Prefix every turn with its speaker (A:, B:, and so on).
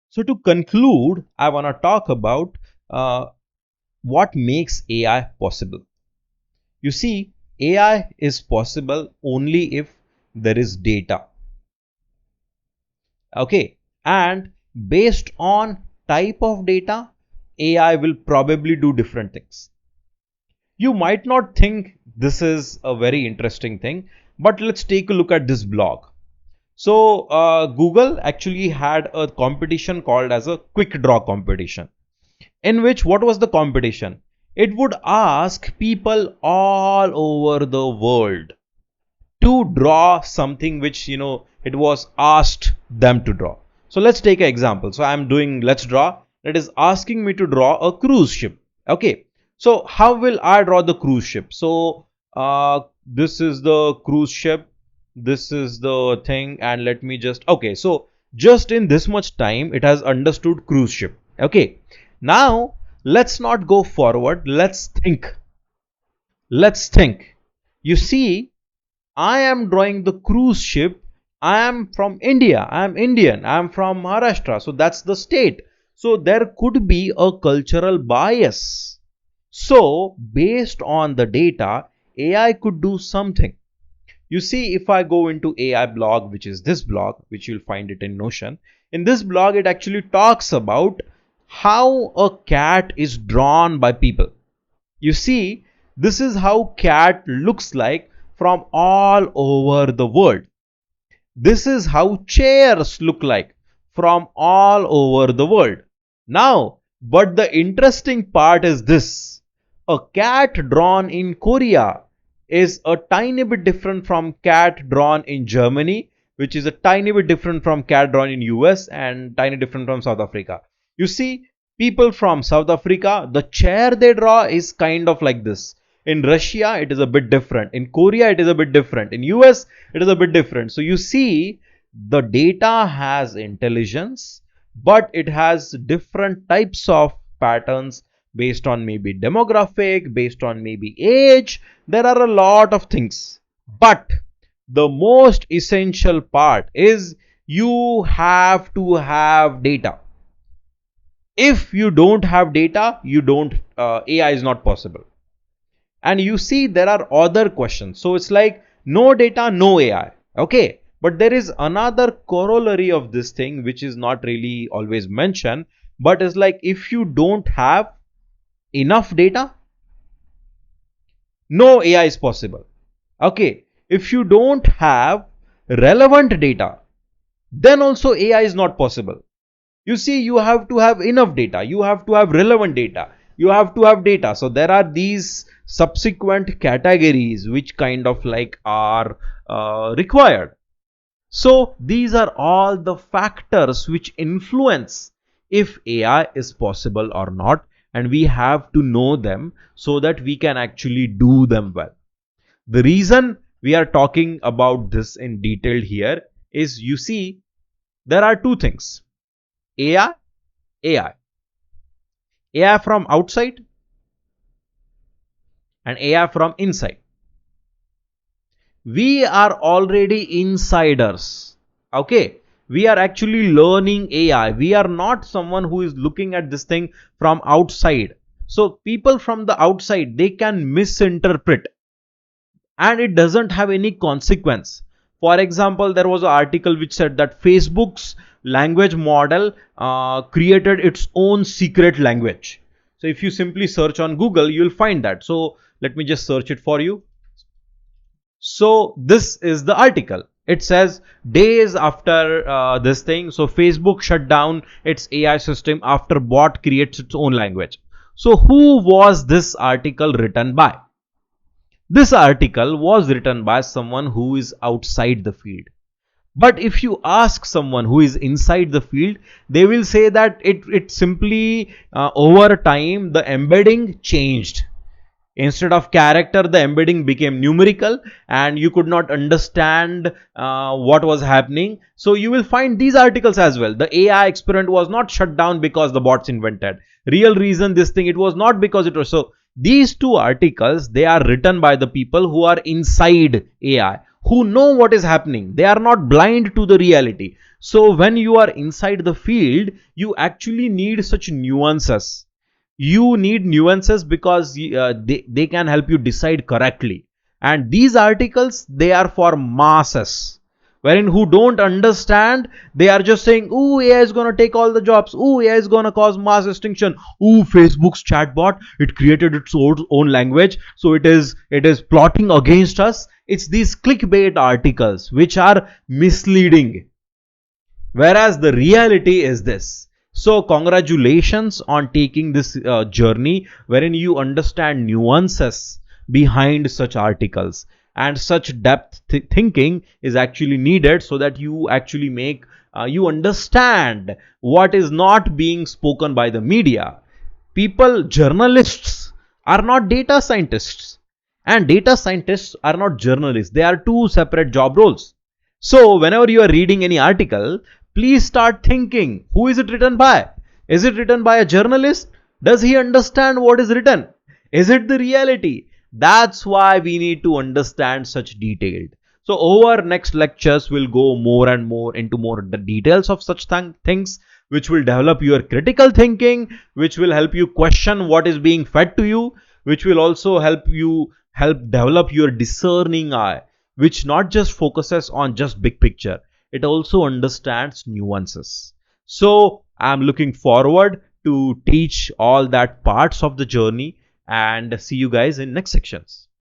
A: So to conclude, I want to talk about uh, what makes AI possible. You see, AI is possible only if there is data. Okay, and based on type of data, AI will probably do different things. You might not think this is a very interesting thing, but let's take a look at this blog. So Google actually had a competition called as a quick draw competition, in which what was the competition? It would ask people all over the world to draw something which it was asked them to draw. So let's take an example. So I'm doing let's draw. It is asking me to draw a cruise ship. Okay. So how will I draw the cruise ship? So this is the cruise ship. This is the thing, and let me just okay. So just in this much time, it has understood cruise ship. Okay. Now let's not go forward. Let's think. Let's think. You see, I am drawing the cruise ship. I am from India. I am Indian. I am from Maharashtra. So that's the state. So there could be a cultural bias. So based on the data, AI could do something. You see, if I go into AI blog, which is this blog, which you'll find it in Notion, in this blog, it actually talks about how a cat is drawn by people. You see, this is how cat looks like from all over the world. This is how chairs look like from all over the world. Now, but the interesting part is this. A cat drawn in Korea is a tiny bit different from cat drawn in Germany, which is a tiny bit different from cat drawn in US and tiny different from South Africa. You see, people from South Africa, the chair they draw is kind of like this. In Russia, it is a bit different. In Korea, it is a bit different. In US, it is a bit different. So you see, the data has intelligence, but it has different types of patterns based on maybe demographic, based on maybe age. There are a lot of things. But the most essential part is you have to have data. If you don't have data, you don't AI is not possible. And you see, there are other questions. So it's like no data, no AI. Okay. But there is another corollary of this thing which is not really always mentioned, but is like if you don't have enough data, no AI is possible. Okay. If you don't have relevant data, then also AI is not possible. You see, you have to have enough data, you have to have relevant data, you have to have data. So there are these subsequent categories which kind of like are required. So these are all the factors which influence if AI is possible or not, and we have to know them so that we can actually do them well. The reason we are talking about this in detail here is, you see, there are two things: AI, AI, AI from outside and AI from inside. We are already insiders. Okay. We are actually learning AI. We are not someone who is looking at this thing from outside. So people from the outside, they can misinterpret and it doesn't have any consequence. For example, there was an article which said that Facebook's language model created its own secret language. So if you simply search on Google, you'll find that. So let me just search it for you. So this is the article. It says days after this thing, so Facebook shut down its AI system after bot creates its own language. So who was this article written by? This article was written by someone who is outside the field. But if you ask someone who is inside the field, they will say that it simply over time the embedding changed. Instead of character, the embedding became numerical and you could not understand what was happening. So you will find these articles as well. The AI experiment was not shut down because the bots invented. Real reason this thing, it was not because it was so. These two articles, they are written by the people who are inside AI, who know what is happening. They are not blind to the reality. So when you are inside the field, you actually need such nuances. You need nuances because they can help you decide correctly. And these articles, they are for masses, wherein who don't understand, they are just saying, ooh, AI is gonna take all the jobs, ooh, AI is gonna cause mass extinction, ooh, Facebook's chatbot, it created its own language, so it is plotting against us. It's these clickbait articles which are misleading, whereas the reality is this. So congratulations on taking this journey wherein you understand nuances behind such articles, and such depth thinking is actually needed so that you actually make you understand what is not being spoken by the media. People, journalists are not data scientists, and data scientists are not journalists. They are two separate job roles. So whenever you are reading any article, please start thinking, who is it written by? Is it written by a journalist? Does he understand what is written? Is it the reality? That's why we need to understand such detailed. So over next lectures, we'll go more and more into more the details of such things, which will develop your critical thinking, which will help you question what is being fed to you, which will also help develop your discerning eye, which not just focuses on just big picture, it also understands nuances. So I'm looking forward to teach all that parts of the journey, and see you guys in next sections.